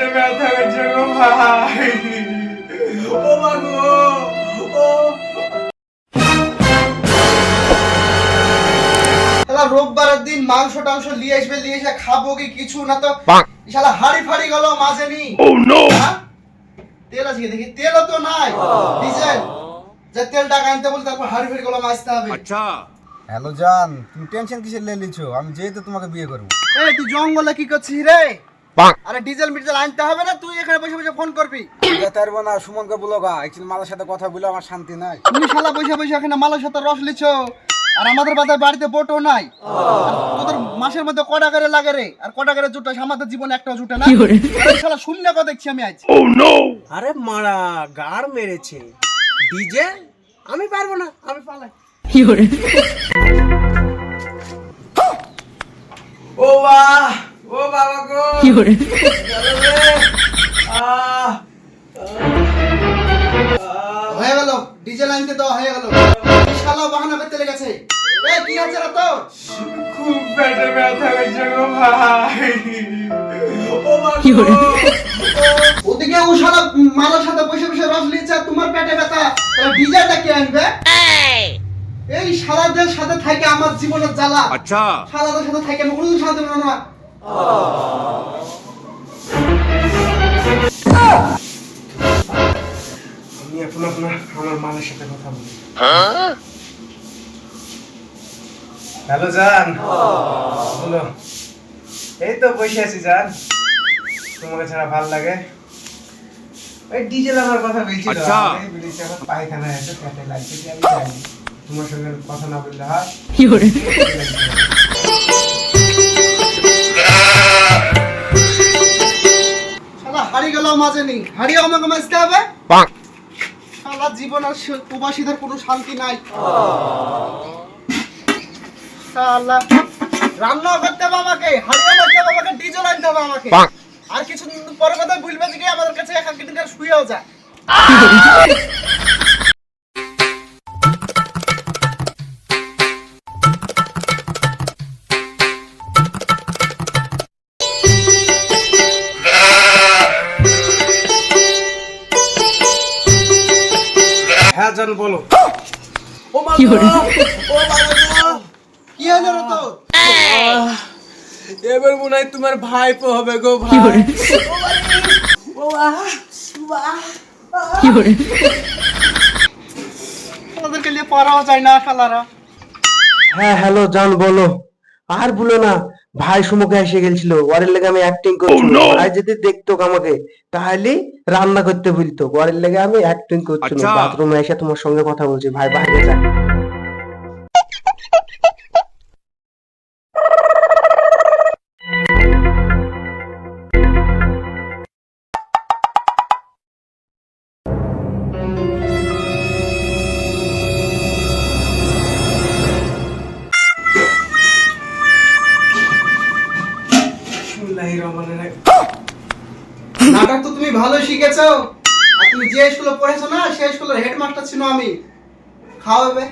পেটে ব্যথা করছে গো ভাই। ও মা গো, ও শালা রোববারের দিন মাংস টাংস নিয়ে এসে খাবো কি কিছু না তো শালা হাড়ি ফাড়ি গেল মাঝে নি। হ্যাঁ? তেল আছে কি দেখি, তেলও তো নাই, ডিজেল যে তেল টাকা আনতে বলি তারপর হাড়ি ফাড়ি গেল মাছতে হবে। হ্যালো জান, তুমি টেনশন কিসের লে লিছো? আমি যেহেতু তোমাকে বিয়ে করবো। এই তুই জঙ্গলে কি করছিস রে? আরে ডিজেল মিটেল আনতে হবে না, তুই এখানে বসে বসে ফোন করবি। যেতে পারবো না, সুমনকে বলো গা, একচুয়ালি মালার সাথে কথা বলে আমার শান্তি নাই। তুমি শালা বসে বসে এখানে মালের সাথে রস লিছো, আর আমাদের বাড়িতে বোটও নাই। আর তোদের মাসের মধ্যে কটা করে লাগে রে, আর কটা করে জুটাস, আমাদের জীবনে একটাও জুটে না। আরে শালা শূন্য কথা দেখছি আমি আজ। আরে মারা গাড় মেরেছে ডিজে, আমি পারবো না, আমি পালাই। ও বাহ, ও বাবা গো, গেল রে। হয়ে গেল, ডিজেল আনতে দাও, হয়ে গেল। শালা বাহানা করতে লেগেছে। এই কি আছে রে তোর? খুব পেটে ব্যথা করছে গো ভাই। ও মা গো, ওদিকে ও শালা মালার সাথে বসে বসে রস লিচ্ছে, আর তোমার পেটে ব্যথা, তাহলে ডিজেলটা কে আনবে? এই শালাদের সাথে থাকে আমার জীবনের জ্বালা। আচ্ছা, শালাদের সাথে থাকে আমি কোনোদিন শান্তি পাবো না। আমি এখন আমার মালের সাথে কথা বলি। হ্যালো জান, বলো। এই তো বসে আছি জান, তোমাকে ছাড়া ভাল লাগে। ওই ডিজেল আমার কথা বলছিল, আমি বলেছি এখন পায়খানায় আছে, পেটে লাগছে, আমি যাইনি। তোমার সঙ্গে কথা না বললে হয়? শালা হারিয়ে গেল মাঝে নি, হারিয়ে আমাকে মাঝতে হবে। শালা জীবন আর প্রবাসীদের কোনো শান্তি নাই। শালা রান্না করতে হবে আমাকে, হারিয়ে করতে হবে আমাকে, ডিজেল আনতে হবে আমাকে। আর কিছু পরে কথা বলবে যে কি আমাদের কাছে এক দিন শুয়েও যায়। হ্যাঁ জান বলো। ও মা কি গো, হলো? ও বাবা গো, কি হলো রে তোর? এবার মনে হয় তোমার ভাইপো হবে গো ভাই। ওদেরকে নিয়ে পড়াও যায় না শালারা। হ্যাঁ হ্যালো জান বলো। আর বলো না, ভাই সুমুখে এসে গেছিল, ওয়ারের লেগে আমি অ্যাক্টিং করছিল। ভাই যদি দেখতো আমাকে তাহলে রান্না করতে বলতো, ওয়ারের লেগে আমি অ্যাক্টিং করছিল। বাথরুমে এসে তোমার সঙ্গে কথা বলছি, ভাই বাইরে যা। বিসমিল্লাহির রহমানির রহিম। নাটক তো তুমি ভালো শিখেছো, আর তুমি যে স্কুলে পড়েছো না সেই স্কুলের হেডমাস্টার ছিল আমি। খাওয়াবে